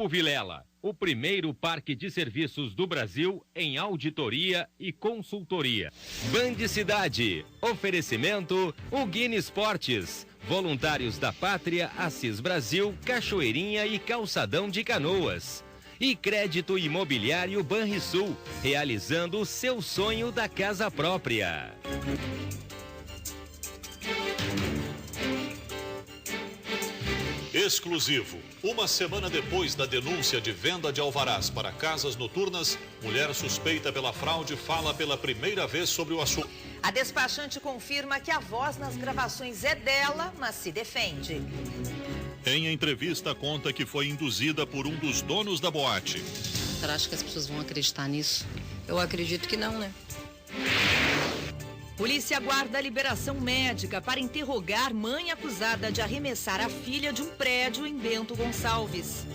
Grupo Vilela, o primeiro parque de serviços do Brasil em auditoria e consultoria. Band Cidade, oferecimento Ugine Esportes, Voluntários da Pátria, Assis Brasil, Cachoeirinha e Calçadão de Canoas. E Crédito Imobiliário Banrisul, realizando o seu sonho da casa própria. Exclusivo. Uma semana depois da denúncia de venda de alvarás para casas noturnas, mulher suspeita pela fraude fala pela primeira vez sobre o assunto. A despachante confirma que a voz nas gravações é dela, mas se defende. Em entrevista, conta que foi induzida por um dos donos da boate. Você acha que as pessoas vão acreditar nisso? Eu acredito que não, né? Polícia aguarda a liberação médica para interrogar mãe acusada de arremessar a filha de um prédio em Bento Gonçalves.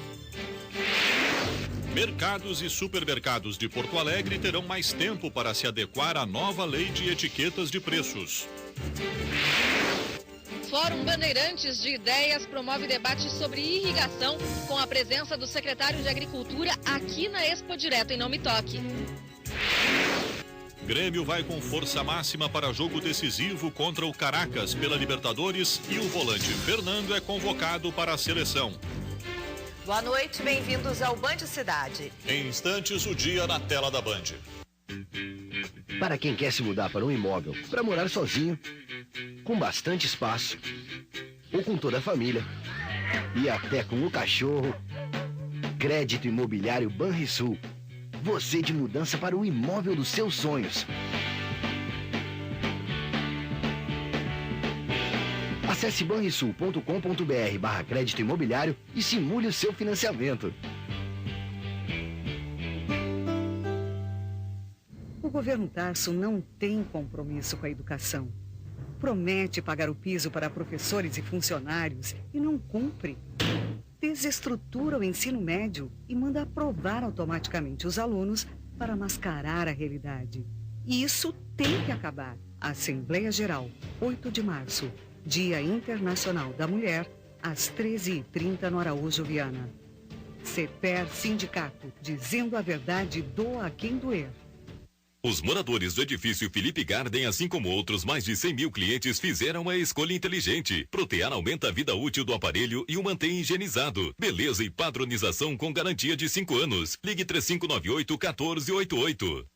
Mercados e supermercados de Porto Alegre terão mais tempo para se adequar à nova lei de etiquetas de preços. Fórum Bandeirantes de Ideias promove debate sobre irrigação com a presença do secretário de Agricultura aqui na Expo Direto em Não Me Toque. Grêmio vai com força máxima para jogo decisivo contra o Caracas pela Libertadores e o volante Fernando é convocado para a seleção. Boa noite, bem-vindos ao Band Cidade. Em instantes, o dia na tela da Band. Para quem quer se mudar para um imóvel, para morar sozinho, com bastante espaço, ou com toda a família, e até com o cachorro, Crédito Imobiliário Banrisul. Você de mudança para o imóvel dos seus sonhos. Acesse banrisul.com.br/crédito imobiliário e simule o seu financiamento. O governo Tarso não tem compromisso com a educação. Promete pagar o piso para professores e funcionários e não cumpre. Desestrutura o ensino médio e manda aprovar automaticamente os alunos para mascarar a realidade. E isso tem que acabar. Assembleia Geral, 8 de março, Dia Internacional da Mulher, às 13h30 no Araújo Viana. CEPER Sindicato, dizendo a verdade, doa a quem doer. Os moradores do edifício Felipe Garden, assim como outros mais de 100 mil clientes, fizeram uma escolha inteligente. Protean aumenta a vida útil do aparelho e o mantém higienizado. Beleza e padronização com garantia de 5 anos. Ligue 3598-1488.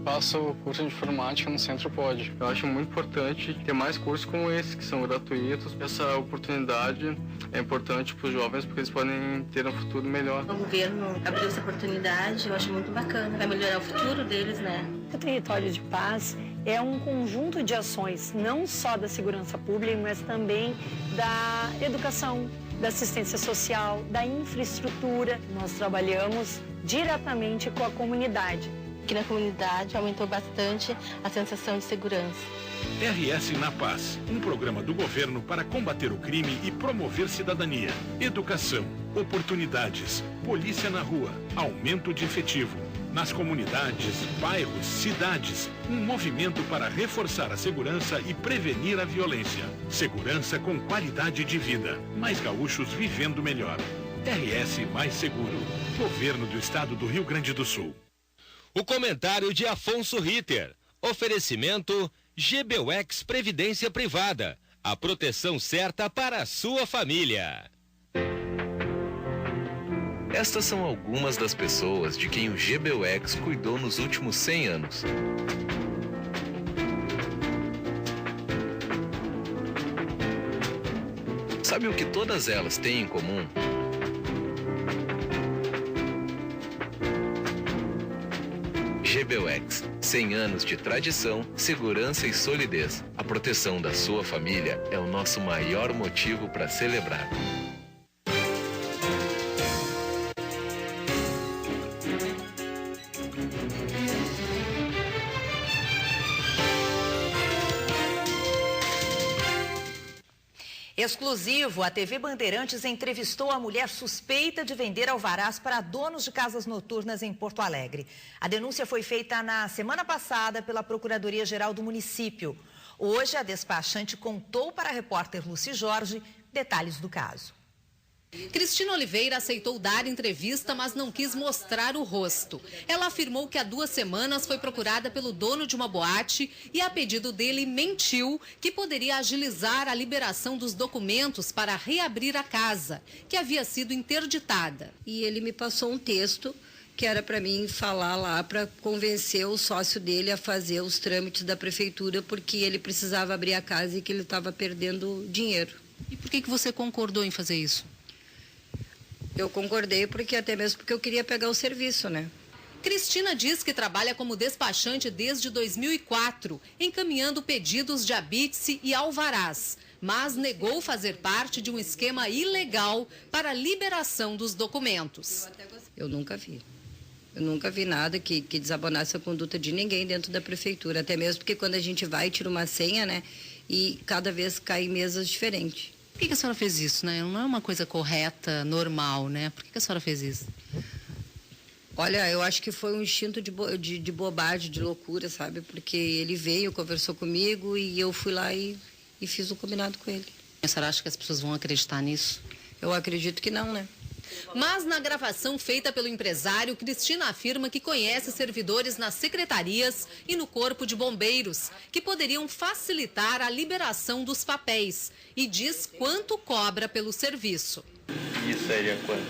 Faço curso de informática no Centro Pod. Eu acho muito importante ter mais cursos como esse, que são gratuitos. Essa oportunidade é importante para os jovens, porque eles podem ter um futuro melhor. O governo abriu essa oportunidade, eu acho muito bacana. Vai melhorar o futuro deles, né? O Território de Paz é um conjunto de ações, não só da segurança pública, mas também da educação, da assistência social, da infraestrutura. Nós trabalhamos diretamente com a comunidade. Aqui na comunidade aumentou bastante a sensação de segurança. RS na Paz, um programa do governo para combater o crime e promover cidadania, educação, oportunidades, polícia na rua, aumento de efetivo. Nas comunidades, bairros, cidades, um movimento para reforçar a segurança e prevenir a violência. Segurança com qualidade de vida, mais gaúchos vivendo melhor. RS Mais Seguro, Governo do Estado do Rio Grande do Sul. O comentário de Afonso Ritter. Oferecimento GBUX Previdência Privada. A proteção certa para a sua família. Estas são algumas das pessoas de quem o GBUX cuidou nos últimos 100 anos. Sabe o que todas elas têm em comum? GBUX, 100 anos de tradição, segurança e solidez. A proteção da sua família é o nosso maior motivo para celebrar. Exclusivo, a TV Bandeirantes entrevistou a mulher suspeita de vender alvarás para donos de casas noturnas em Porto Alegre. A denúncia foi feita na semana passada pela Procuradoria-Geral do município. Hoje, a despachante contou para a repórter Luci Jorge detalhes do caso. Cristina Oliveira aceitou dar entrevista, mas não quis mostrar o rosto. Ela afirmou que há 2 semanas foi procurada pelo dono de uma boate e, a pedido dele, mentiu que poderia agilizar a liberação dos documentos para reabrir a casa, que havia sido interditada. E ele me passou um texto que era para mim falar lá para convencer o sócio dele a fazer os trâmites da prefeitura, porque ele precisava abrir a casa e que ele estava perdendo dinheiro. E por que você concordou em fazer isso? Eu concordei até mesmo porque eu queria pegar o serviço, né? Cristina diz que trabalha como despachante desde 2004, encaminhando pedidos de habite e alvarás, mas negou fazer parte de um esquema ilegal para a liberação dos documentos. Eu nunca vi. Eu nunca vi nada que desabonasse a conduta de ninguém dentro da prefeitura, até mesmo porque quando a gente vai tira uma senha, né? E cada vez cai em mesas diferentes. Por que a senhora fez isso, né? Não é uma coisa correta, normal, né? Por que a senhora fez isso? Olha, eu acho que foi um instinto de bobagem, de loucura, sabe? Porque ele veio, conversou comigo e eu fui lá e fiz o combinado com ele. A senhora acha que as pessoas vão acreditar nisso? Eu acredito que não, né? Mas na gravação feita pelo empresário, Cristina afirma que conhece servidores nas secretarias e no corpo de bombeiros, que poderiam facilitar a liberação dos papéis, e diz quanto cobra pelo serviço. Isso seria quanto?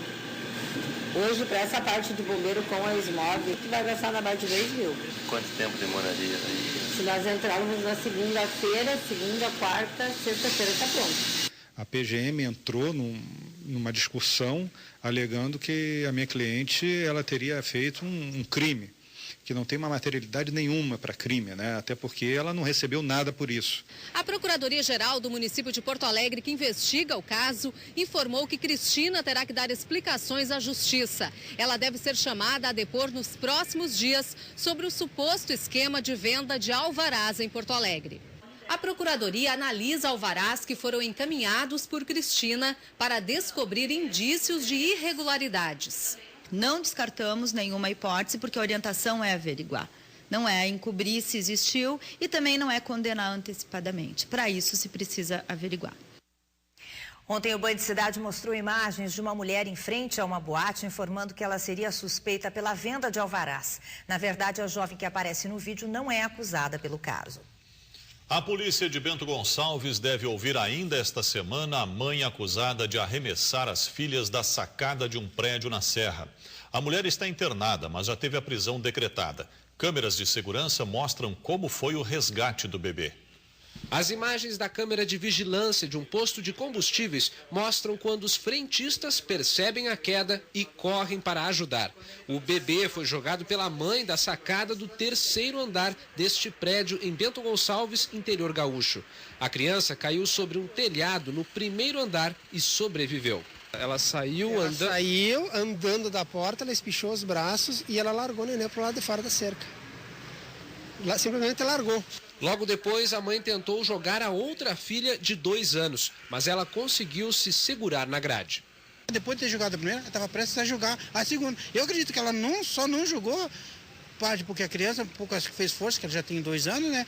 Hoje, para essa parte de bombeiro com a SMOG, tu vai gastar na base de 2 mil. Quanto tempo demoraria aí? Se nós entrarmos na segunda-feira, segunda, quarta, sexta-feira está pronto. A PGM entrou numa discussão alegando que a minha cliente ela teria feito um crime, que não tem uma materialidade nenhuma para crime, né? Até porque ela não recebeu nada por isso. A Procuradoria-Geral do município de Porto Alegre, que investiga o caso, informou que Cristina terá que dar explicações à Justiça. Ela deve ser chamada a depor nos próximos dias sobre o suposto esquema de venda de alvarás em Porto Alegre. A Procuradoria analisa alvarás que foram encaminhados por Cristina para descobrir indícios de irregularidades. Não descartamos nenhuma hipótese, porque a orientação é averiguar. Não é encobrir se existiu e também não é condenar antecipadamente. Para isso se precisa averiguar. Ontem o Band Cidade mostrou imagens de uma mulher em frente a uma boate informando que ela seria suspeita pela venda de alvarás. Na verdade, a jovem que aparece no vídeo não é acusada pelo caso. A polícia de Bento Gonçalves deve ouvir ainda esta semana a mãe acusada de arremessar as filhas da sacada de um prédio na Serra. A mulher está internada, mas já teve a prisão decretada. Câmeras de segurança mostram como foi o resgate do bebê. As imagens da câmera de vigilância de um posto de combustíveis mostram quando os frentistas percebem a queda e correm para ajudar. O bebê foi jogado pela mãe da sacada do 3º andar deste prédio em Bento Gonçalves, interior gaúcho. A criança caiu sobre um telhado no 1º andar e sobreviveu. Ela saiu andando da porta, ela espichou os braços e ela largou o neném para o lado de fora da cerca. Simplesmente largou. Logo depois, a mãe tentou jogar a outra filha de 2 anos, mas ela conseguiu se segurar na grade. Depois de ter jogado a primeira, ela estava prestes a jogar a segunda. Eu acredito que ela só não jogou, porque a criança pouco fez força, que ela já tem 2 anos, né?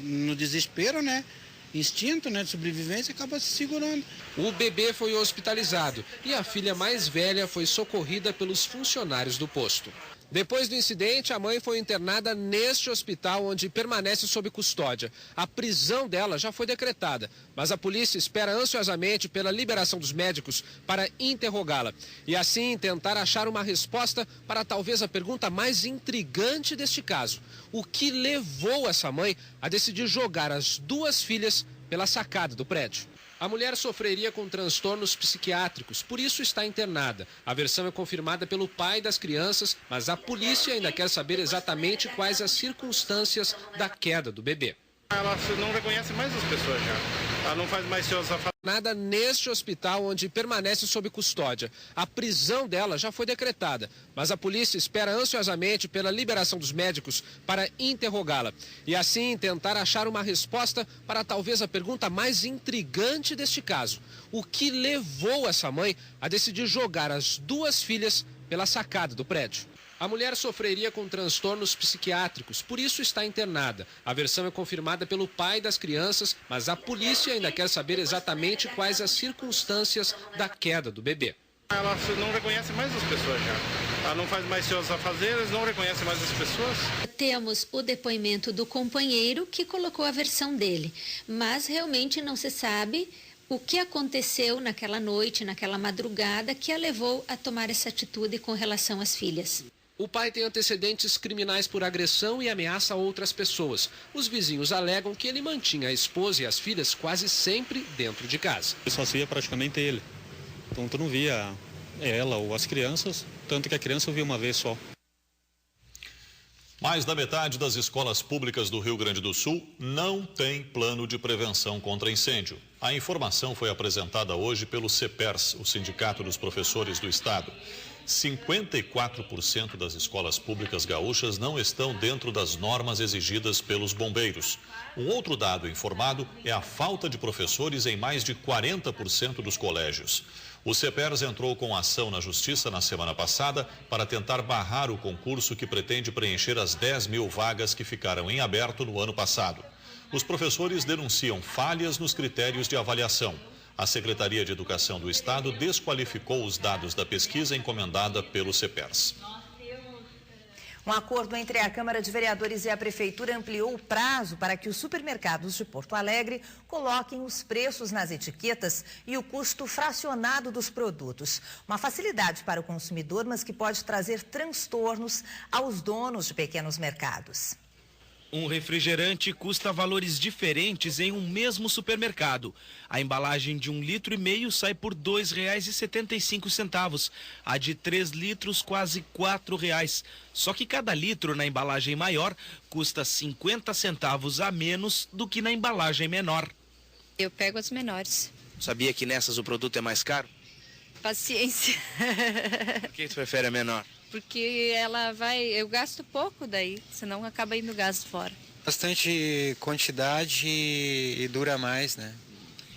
No desespero, né? Instinto, né, de sobrevivência, acaba se segurando. O bebê foi hospitalizado e a filha mais velha foi socorrida pelos funcionários do posto. Depois do incidente, a mãe foi internada neste hospital, onde permanece sob custódia. A prisão dela já foi decretada, mas a polícia espera ansiosamente pela liberação dos médicos para interrogá-la e assim tentar achar uma resposta para talvez a pergunta mais intrigante deste caso: o que levou essa mãe a decidir jogar as 2 filhas pela sacada do prédio? A mulher sofreria com transtornos psiquiátricos, por isso está internada. A versão é confirmada pelo pai das crianças, mas a polícia ainda quer saber exatamente quais as circunstâncias da queda do bebê. Ela não reconhece mais as pessoas já. Ela não faz mais seus nada neste hospital, onde permanece sob custódia. A prisão dela já foi decretada, mas a polícia espera ansiosamente pela liberação dos médicos para interrogá-la e assim tentar achar uma resposta para talvez a pergunta mais intrigante deste caso: o que levou essa mãe a decidir jogar as 2 filhas pela sacada do prédio? A mulher sofreria com transtornos psiquiátricos, por isso está internada. A versão é confirmada pelo pai das crianças, mas a polícia ainda quer saber exatamente quais as circunstâncias da queda do bebê. Ela não reconhece mais as pessoas já. Ela não faz mais seus afazeres, não reconhece mais as pessoas. Temos o depoimento do companheiro que colocou a versão dele, mas realmente não se sabe o que aconteceu naquela noite, naquela madrugada, que a levou a tomar essa atitude com relação às filhas. O pai tem antecedentes criminais por agressão e ameaça a outras pessoas. Os vizinhos alegam que ele mantinha a esposa e as filhas quase sempre dentro de casa. Só se via praticamente ele. Então tu não via ela ou as crianças, tanto que a criança eu vi uma vez só. Mais da metade das escolas públicas do Rio Grande do Sul não tem plano de prevenção contra incêndio. A informação foi apresentada hoje pelo CEPERS, o Sindicato dos Professores do Estado. 54% das escolas públicas gaúchas não estão dentro das normas exigidas pelos bombeiros. Um outro dado informado é a falta de professores em mais de 40% dos colégios. O CEPERS entrou com ação na Justiça na semana passada para tentar barrar o concurso que pretende preencher as 10 mil vagas que ficaram em aberto no ano passado. Os professores denunciam falhas nos critérios de avaliação. A Secretaria de Educação do Estado desqualificou os dados da pesquisa encomendada pelo CEPERS. Um acordo entre a Câmara de Vereadores e a Prefeitura ampliou o prazo para que os supermercados de Porto Alegre coloquem os preços nas etiquetas e o custo fracionado dos produtos. Uma facilidade para o consumidor, mas que pode trazer transtornos aos donos de pequenos mercados. Um refrigerante custa valores diferentes em um mesmo supermercado. A embalagem de 1,5 litro sai por R$ 2,75. A de 3 litros, quase R$ 4,00. Só que cada litro na embalagem maior custa 50 centavos a menos do que na embalagem menor. Eu pego as menores. Sabia que nessas o produto é mais caro? Paciência. Por que tu prefere a menor? Porque eu gasto pouco daí, senão acaba indo gasto fora. Bastante quantidade e dura mais, né?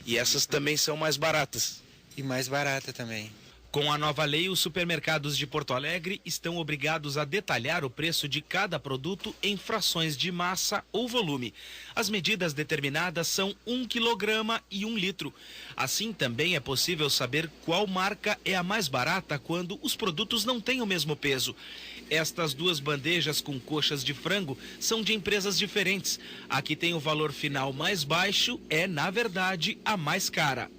E essas também são mais baratas? E mais barata também. Com a nova lei, os supermercados de Porto Alegre estão obrigados a detalhar o preço de cada produto em frações de massa ou volume. As medidas determinadas são 1 quilograma e 1 litro. Assim, também é possível saber qual marca é a mais barata quando os produtos não têm o mesmo peso. Estas duas bandejas com coxas de frango são de empresas diferentes. A que tem o valor final mais baixo é, na verdade, a mais cara.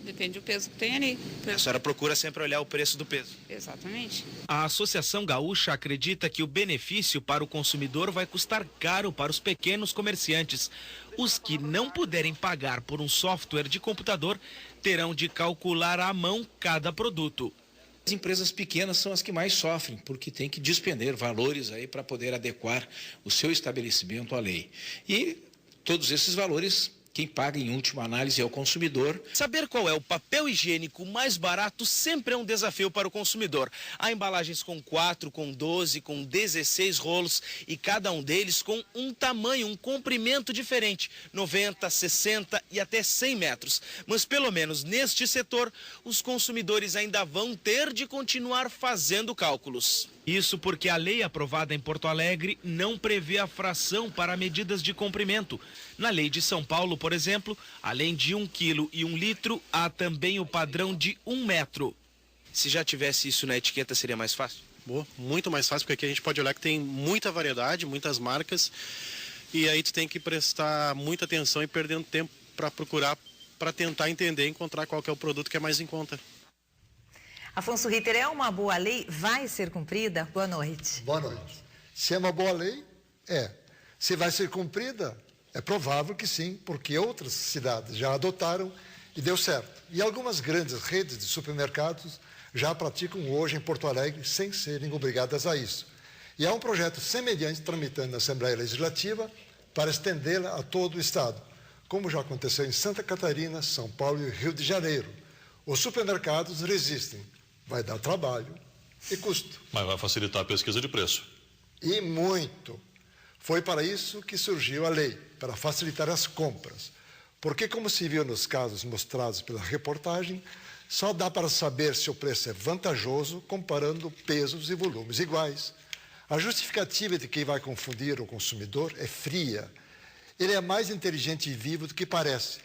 Depende do peso que tem ali. A senhora procura sempre olhar o preço do peso. Exatamente. A Associação Gaúcha acredita que o benefício para o consumidor vai custar caro para os pequenos comerciantes. Os que não puderem pagar por um software de computador terão de calcular à mão cada produto. As empresas pequenas são as que mais sofrem, porque tem que despender valores aí para poder adequar o seu estabelecimento à lei. E todos esses valores, quem paga em última análise é o consumidor. Saber qual é o papel higiênico mais barato sempre é um desafio para o consumidor. Há embalagens com 4, com 12, com 16 rolos e cada um deles com um tamanho, um comprimento diferente, 90, 60 e até 100 metros. Mas pelo menos neste setor, os consumidores ainda vão ter de continuar fazendo cálculos. Isso porque a lei aprovada em Porto Alegre não prevê a fração para medidas de comprimento. Na lei de São Paulo, por exemplo, além de 1 quilo e 1 litro, há também o padrão de 1 metro. Se já tivesse isso na etiqueta, seria mais fácil? Boa, muito mais fácil, porque aqui a gente pode olhar que tem muita variedade, muitas marcas, e aí tu tem que prestar muita atenção e perdendo tempo para procurar, para tentar entender, encontrar qual que é o produto que é mais em conta. Afonso Ritter, é uma boa lei? Vai ser cumprida? Boa noite. Boa noite. Se é uma boa lei, é. Se vai ser cumprida, é provável que sim, porque outras cidades já adotaram e deu certo. E algumas grandes redes de supermercados já praticam hoje em Porto Alegre sem serem obrigadas a isso. E há um projeto semelhante tramitando na Assembleia Legislativa para estendê-la a todo o Estado, como já aconteceu em Santa Catarina, São Paulo e Rio de Janeiro. Os supermercados resistem. Vai dar trabalho e custo. Mas vai facilitar a pesquisa de preço. E muito. Foi para isso que surgiu a lei, para facilitar as compras. Porque, como se viu nos casos mostrados pela reportagem, Só dá para saber se o preço é vantajoso comparando pesos e volumes iguais. A justificativa de quem vai confundir o consumidor é fria. Ele é mais inteligente e vivo do que parece.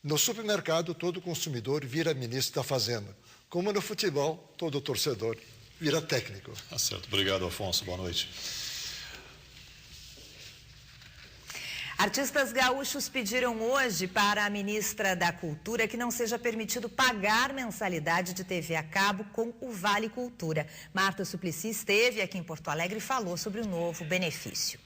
No supermercado, todo consumidor vira ministro da Fazenda. Como no futebol, todo torcedor vira técnico. Tá certo. Obrigado, Afonso. Boa noite. Artistas gaúchos pediram hoje para a ministra da Cultura que não seja permitido pagar mensalidade de TV a cabo com o Vale Cultura. Marta Suplicy esteve aqui em Porto Alegre e falou sobre o novo benefício.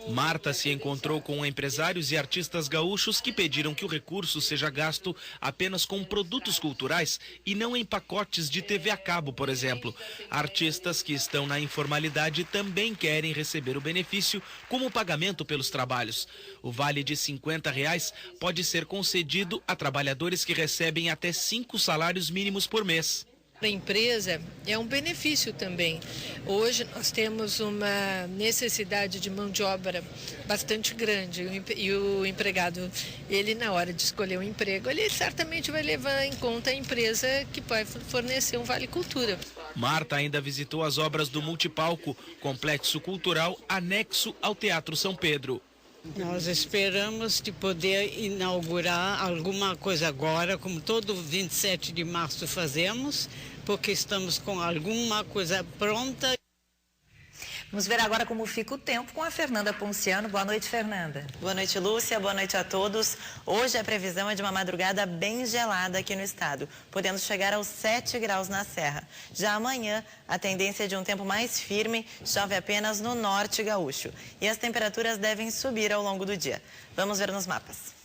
Marta se encontrou com empresários e artistas gaúchos que pediram que o recurso seja gasto apenas com produtos culturais e não em pacotes de TV a cabo, por exemplo. Artistas que estão na informalidade também querem receber o benefício como pagamento pelos trabalhos. O vale de R$50 pode ser concedido a trabalhadores que recebem até 5 salários mínimos por mês. Para a empresa é um benefício também. Hoje nós temos uma necessidade de mão de obra bastante grande e o empregado, ele na hora de escolher um emprego, ele certamente vai levar em conta a empresa que vai fornecer um Vale Cultura. Marta ainda visitou as obras do Multipalco, complexo cultural anexo ao Teatro São Pedro. Nós esperamos de poder inaugurar alguma coisa agora, como todo 27 de março fazemos, porque estamos com alguma coisa pronta. Vamos ver agora como fica o tempo com a Fernanda Ponciano. Boa noite, Fernanda. Boa noite, Lúcia. Boa noite a todos. Hoje a previsão é de uma madrugada bem gelada aqui no estado, podendo chegar aos 7 graus na serra. Já amanhã, a tendência é de um tempo mais firme, chove apenas no norte gaúcho. E as temperaturas devem subir ao longo do dia. Vamos ver nos mapas.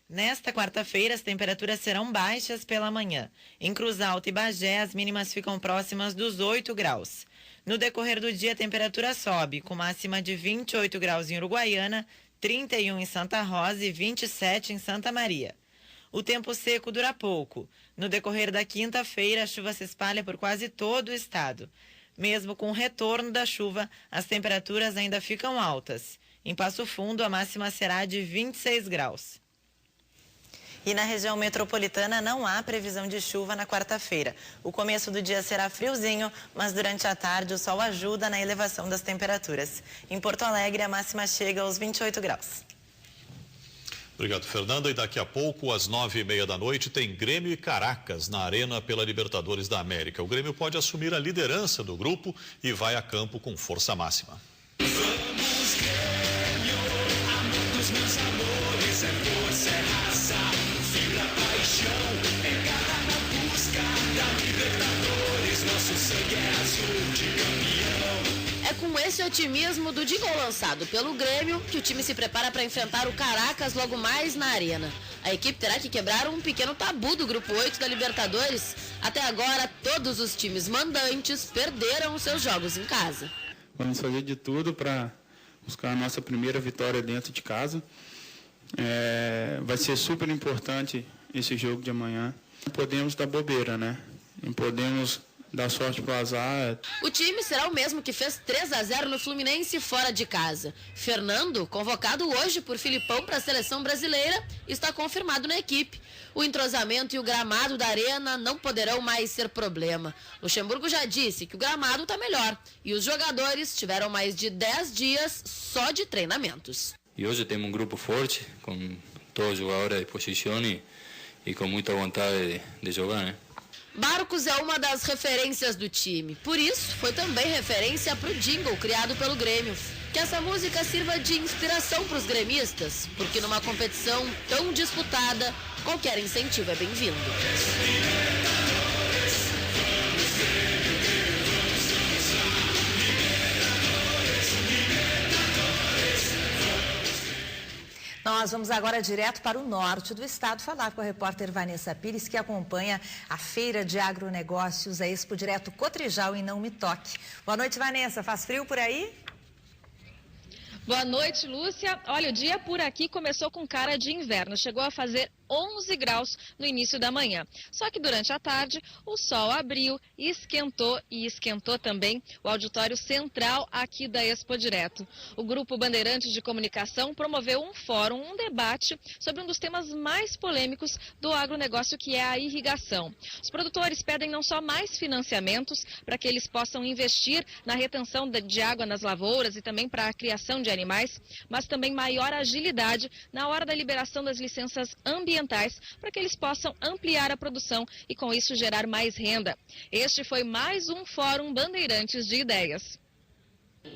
Nesta quarta-feira, as temperaturas serão baixas pela manhã. Em Cruz Alta e Bagé, as mínimas ficam próximas dos 8 graus. No decorrer do dia, a temperatura sobe, com máxima de 28 graus em Uruguaiana, 31 em Santa Rosa e 27 em Santa Maria. O tempo seco dura pouco. No decorrer da quinta-feira, a chuva se espalha por quase todo o estado. Mesmo com o retorno da chuva, as temperaturas ainda ficam altas. Em Passo Fundo, a máxima será de 26 graus. E na região metropolitana não há previsão de chuva na quarta-feira. O começo do dia será friozinho, mas durante a tarde o sol ajuda na elevação das temperaturas. Em Porto Alegre, a máxima chega aos 28 graus. Obrigado, Fernanda. E daqui a pouco, às 9h30 da noite, tem Grêmio e Caracas na Arena pela Libertadores da América. O Grêmio pode assumir a liderança do grupo e vai a campo com força máxima. Vamos, Grêmio, amor dos meus amores, é força, é raça, fibra, paixão, é garra na busca da Libertadores, nosso sangue é azul de campeão. É com esse otimismo do jingle lançado pelo Grêmio que o time se prepara para enfrentar o Caracas logo mais na Arena. A equipe terá que quebrar um pequeno tabu do Grupo 8 da Libertadores. Até agora, todos os times mandantes perderam os seus jogos em casa. Vamos fazer de tudo para buscar a nossa primeira vitória dentro de casa. Vai ser super importante esse jogo de amanhã. Não podemos dar bobeira, né? Não podemos dar sorte para o azar. O time será o mesmo que fez 3-0 no Fluminense fora de casa. Fernando, convocado hoje por Filipão para a seleção brasileira, está confirmado na equipe. O entrosamento e o gramado da Arena não poderão mais ser problema. Luxemburgo já disse que o gramado está melhor e os jogadores tiveram mais de 10 dias só de treinamentos. E hoje temos um grupo forte, com todos os jogadores de posição e com muita vontade de jogar, né? Barcos é uma das referências do time. Por isso, foi também referência para o jingle criado pelo Grêmio. Que essa música sirva de inspiração para os gremistas, porque numa competição tão disputada, qualquer incentivo é bem-vindo. Nós vamos agora direto para o norte do estado falar com a repórter Vanessa Pires, que acompanha a Feira de Agronegócios, a Expo Direto Cotrijal em Não Me Toque. Boa noite, Vanessa. Faz frio por aí? Boa noite, Lúcia. Olha, o dia por aqui começou com cara de inverno. Chegou a fazer 11 graus no início da manhã. Só que durante a tarde o sol abriu e esquentou também o auditório central aqui da Expo Direto. O Grupo Bandeirantes de Comunicação promoveu um fórum, um debate sobre um dos temas mais polêmicos do agronegócio, que é a irrigação. Os produtores pedem não só mais financiamentos para que eles possam investir na retenção de água nas lavouras e também para a criação de animais, mas também maior agilidade na hora da liberação das licenças ambientais para que eles possam ampliar a produção e com isso gerar mais renda. Este foi mais um Fórum Bandeirantes de Ideias.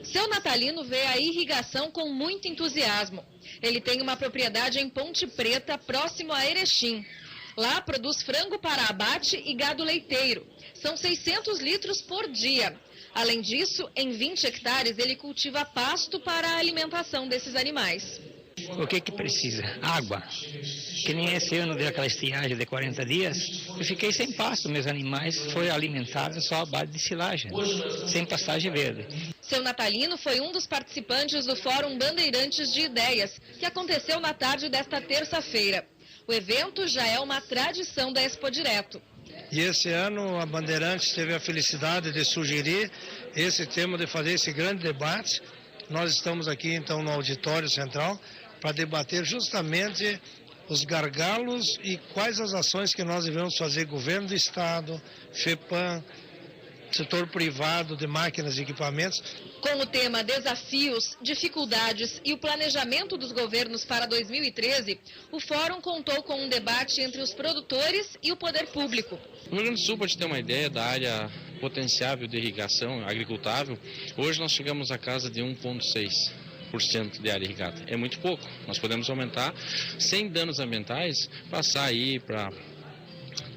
Seu Natalino vê a irrigação com muito entusiasmo. Ele tem uma propriedade em Ponte Preta, próximo a Erechim. Lá produz frango para abate e gado leiteiro. São 600 litros por dia. Além disso, em 20 hectares ele cultiva pasto para a alimentação desses animais. O que precisa? Água. Que nem esse ano deu aquela estiagem de 40 dias, eu fiquei sem pasto, meus animais foram alimentados só à base de silagem, sem pastagem verde. Seu Natalino foi um dos participantes do Fórum Bandeirantes de Ideias, que aconteceu na tarde desta terça-feira. O evento já é uma tradição da Expo Direto. E esse ano a Bandeirantes teve a felicidade de sugerir esse tema, de fazer esse grande debate. Nós estamos aqui então no auditório central para debater justamente os gargalos e quais as ações que nós devemos fazer, governo do estado, FEPAM, setor privado de máquinas e equipamentos. Com o tema Desafios, Dificuldades e o Planejamento dos Governos para 2013, o fórum contou com um debate entre os produtores e o poder público. No Rio Grande do Sul, para te ter uma ideia da área potenciável de irrigação agricultável, hoje nós chegamos à casa de 1,6% de área irrigada. É muito pouco. Nós podemos aumentar, sem danos ambientais, passar aí para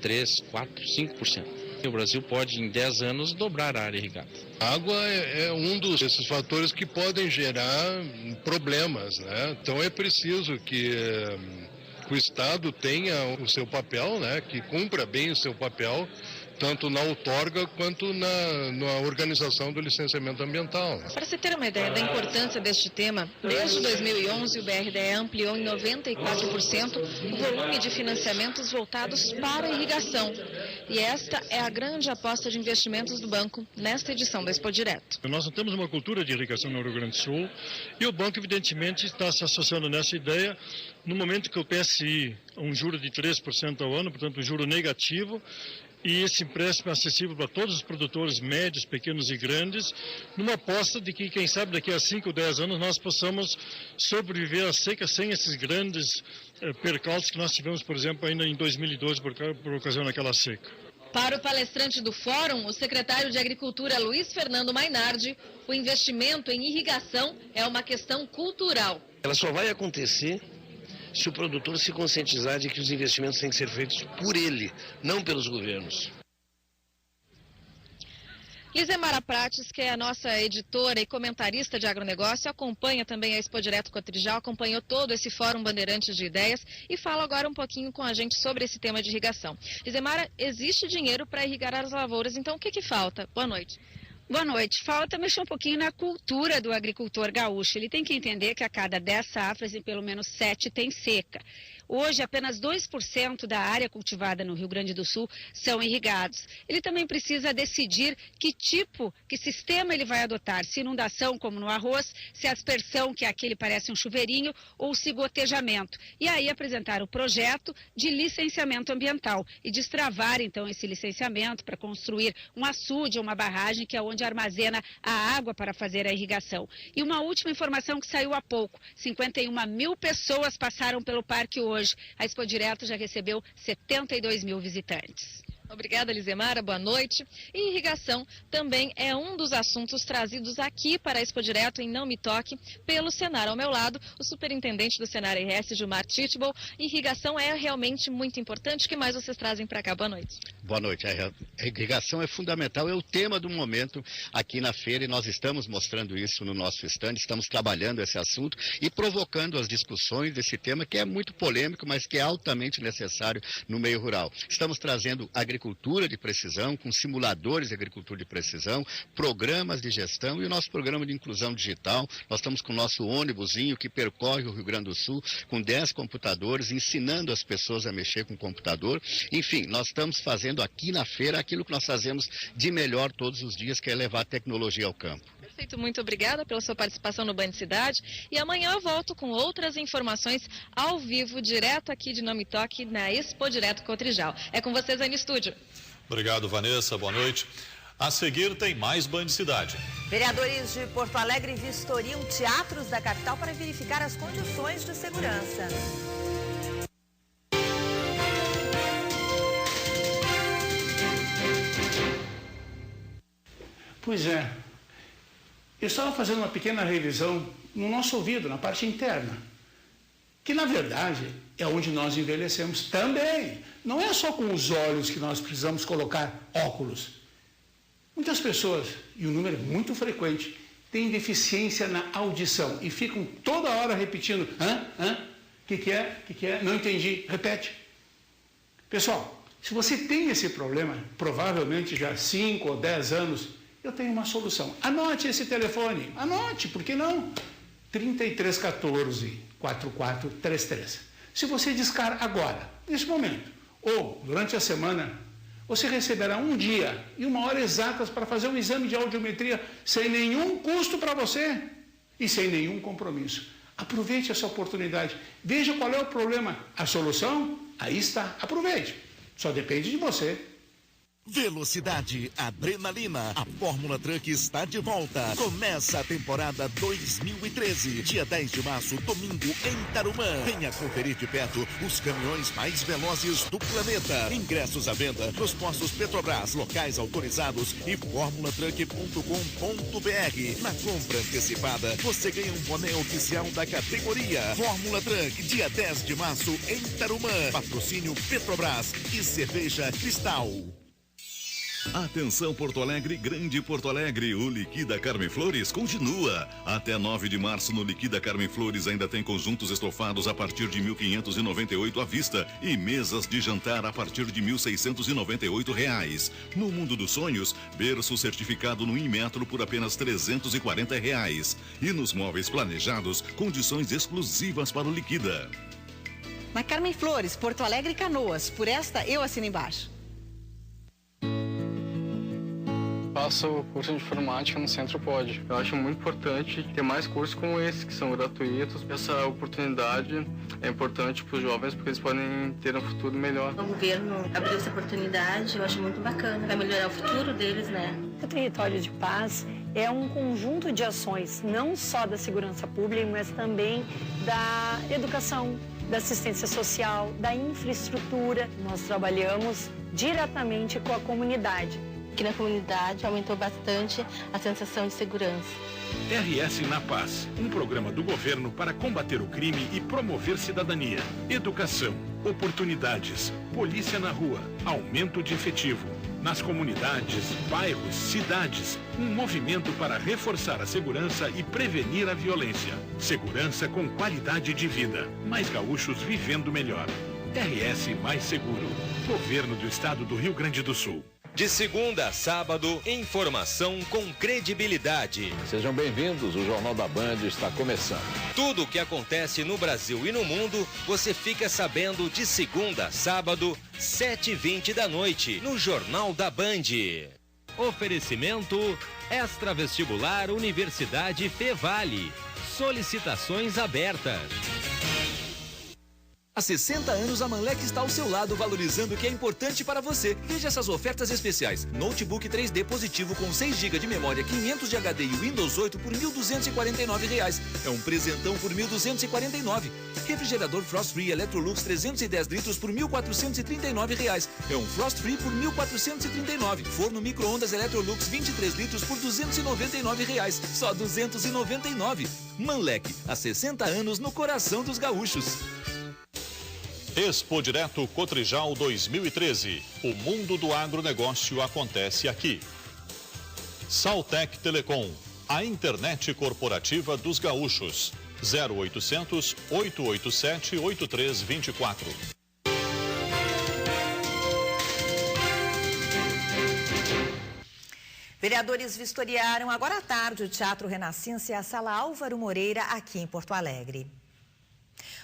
3, 4, 5%. O Brasil pode, em 10 anos, dobrar a área irrigada. A água é um desses fatores que podem gerar problemas, né? Então é preciso que o Estado tenha o seu papel, né? Que cumpra bem o seu papel, tanto na outorga quanto na organização do licenciamento ambiental. Para você ter uma ideia da importância deste tema, desde 2011 o BRDE ampliou em 94% o volume de financiamentos voltados para a irrigação. E esta é a grande aposta de investimentos do banco nesta edição da Expo Direto. Nós não temos uma cultura de irrigação no Rio Grande do Sul e o banco evidentemente está se associando nessa ideia no momento que o PSI, um juro de 3% ao ano, portanto um juro negativo, e esse empréstimo é acessível para todos os produtores médios, pequenos e grandes, numa aposta de que, quem sabe, daqui a 5 ou 10 anos nós possamos sobreviver à seca sem esses grandes percalços que nós tivemos, por exemplo, ainda em 2012, por ocasião daquela seca. Para o palestrante do Fórum, o secretário de Agricultura Luiz Fernando Mainardi, o investimento em irrigação é uma questão cultural. Ela só vai acontecer se o produtor se conscientizar de que os investimentos têm que ser feitos por ele, não pelos governos. Lisemara Prates, que é a nossa editora e comentarista de agronegócio, acompanha também a Expo Direto Cotrijal, acompanhou todo esse Fórum Bandeirantes de Ideias e fala agora um pouquinho com a gente sobre esse tema de irrigação. Lisemara, existe dinheiro para irrigar as lavouras, então o que falta? Boa noite. Boa noite. Falta mexer um pouquinho na cultura do agricultor gaúcho. Ele tem que entender que a cada 10 safras, em pelo menos 7 tem seca. Hoje, apenas 2% da área cultivada no Rio Grande do Sul são irrigados. Ele também precisa decidir que sistema ele vai adotar. Se inundação, como no arroz, se aspersão, que é aquele parece um chuveirinho, ou se gotejamento. E aí apresentar o projeto de licenciamento ambiental e destravar, então, esse licenciamento para construir um açude ou uma barragem, que é onde armazena a água para fazer a irrigação. E uma última informação que saiu há pouco: 51 mil pessoas passaram pelo parque hoje. A Expo Direto já recebeu 72 mil visitantes. Obrigada, Lisemara. Boa noite. E irrigação também é um dos assuntos trazidos aqui para a Expo Direto em Não Me Toque pelo Senar. Ao meu lado, o superintendente do Senar RS, Gilmar Titbol. Irrigação é realmente muito importante. O que mais vocês trazem para cá? Boa noite. Boa noite. A irrigação é fundamental, é o tema do momento aqui na feira e nós estamos mostrando isso no nosso stand, estamos trabalhando esse assunto e provocando as discussões desse tema que é muito polêmico, mas que é altamente necessário no meio rural. Estamos trazendo agricultura de precisão, com simuladores de agricultura de precisão, programas de gestão e o nosso programa de inclusão digital. Nós estamos com o nosso ônibusinho que percorre o Rio Grande do Sul com 10 computadores, ensinando as pessoas a mexer com o computador. Enfim, nós estamos fazendo aqui na feira aquilo que nós fazemos de melhor todos os dias, que é levar tecnologia ao campo. Perfeito, muito obrigada pela sua participação no Band Cidade. E amanhã eu volto com outras informações ao vivo, direto aqui de Nome Toque, na Expo Direto Cotrijal. É com vocês aí no estúdio. Obrigado, Vanessa. Boa noite. A seguir tem mais Band Cidade. Vereadores de Porto Alegre vistoriam teatros da capital para verificar as condições de segurança. Pois é. Eu estava fazendo uma pequena revisão no nosso ouvido, na parte interna, que na verdade é onde nós envelhecemos também. Não é só com os olhos que nós precisamos colocar óculos. Muitas pessoas, e o número é muito frequente, têm deficiência na audição e ficam toda hora repetindo, que é? Não entendi, repete. Pessoal, se você tem esse problema, provavelmente já há 5 ou 10 anos, eu tenho uma solução. Anote esse telefone, anote, por que não? 3314 4433. Se você discar agora, nesse momento, ou durante a semana, você receberá um dia e 1 hora exatas para fazer um exame de audiometria sem nenhum custo para você e sem nenhum compromisso. Aproveite essa oportunidade. Veja qual é o problema. A solução, aí está. Aproveite. Só depende de você. Velocidade, adrenalina, a Fórmula Truck está de volta. Começa a temporada 2013, dia 10 de março, domingo, em Tarumã. Venha conferir de perto os caminhões mais velozes do planeta. Ingressos à venda nos postos Petrobras, locais autorizados e formulatruck.com.br. Na compra antecipada, você ganha um boné oficial da categoria. Fórmula Truck, dia 10 de março, em Tarumã. Patrocínio Petrobras e Cerveja Cristal. Atenção Porto Alegre, Grande Porto Alegre, o Liquida Carmen Flores continua. Até 9 de março no Liquida Carmen Flores ainda tem conjuntos estofados a partir de R$ 1.598 à vista e mesas de jantar a partir de R$ 1.698. No Mundo dos Sonhos, berço certificado no Inmetro por apenas R$ 340. E nos móveis planejados, condições exclusivas para o Liquida. Na Carmen Flores, Porto Alegre e Canoas, por esta eu assino embaixo. Faço curso de informática no Centro Pod. Eu acho muito importante ter mais cursos como esse, que são gratuitos. Essa oportunidade é importante para os jovens, porque eles podem ter um futuro melhor. O governo abriu essa oportunidade, eu acho muito bacana. Vai melhorar o futuro deles, né? O Território de Paz é um conjunto de ações, não só da segurança pública, mas também da educação, da assistência social, da infraestrutura. Nós trabalhamos diretamente com a comunidade. Aqui na comunidade aumentou bastante a sensação de segurança. RS na Paz, um programa do governo para combater o crime e promover cidadania, educação, oportunidades, polícia na rua, aumento de efetivo. Nas comunidades, bairros, cidades, um movimento para reforçar a segurança e prevenir a violência. Segurança com qualidade de vida, mais gaúchos vivendo melhor. RS Mais Seguro, Governo do Estado do Rio Grande do Sul. De segunda a sábado, informação com credibilidade. Sejam bem-vindos, o Jornal da Band está começando. Tudo o que acontece no Brasil e no mundo, você fica sabendo de segunda a sábado, 7h20 da noite, no Jornal da Band. Oferecimento Extravestibular Universidade Fevale. Solicitações abertas. Há 60 anos, a Manlec está ao seu lado, valorizando o que é importante para você. Veja essas ofertas especiais. Notebook 3D positivo com 6 GB de memória, 500 de HD e Windows 8 por R$ 1.249. É um presentão por R$ 1.249. Refrigerador Frost Free Electrolux 310 litros por R$ 1.439. É um Frost Free por R$ 1.439. Forno micro-ondas Electrolux 23 litros por R$ 299. Só R$ 299. Manlec, há 60 anos no coração dos gaúchos. Expo Direto Cotrijal 2013. O mundo do agronegócio acontece aqui. Saltec Telecom, a internet corporativa dos gaúchos. 0800 887 8324. Vereadores vistoriaram agora à tarde o Teatro Renascença e a Sala Álvaro Moreira, aqui em Porto Alegre.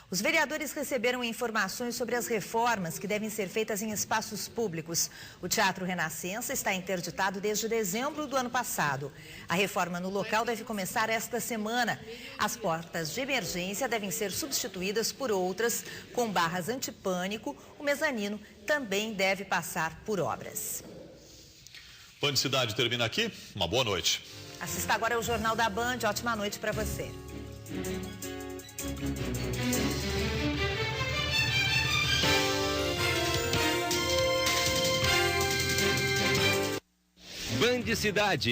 Os vereadores receberam informações sobre as reformas que devem ser feitas em espaços públicos. O Teatro Renascença está interditado desde dezembro do ano passado. A reforma no local deve começar esta semana. As portas de emergência devem ser substituídas por outras com barras antipânico. O mezanino também deve passar por obras. Band Cidade termina aqui. Uma boa noite. Assista agora ao Jornal da Band. Ótima noite para você. Band Cidade.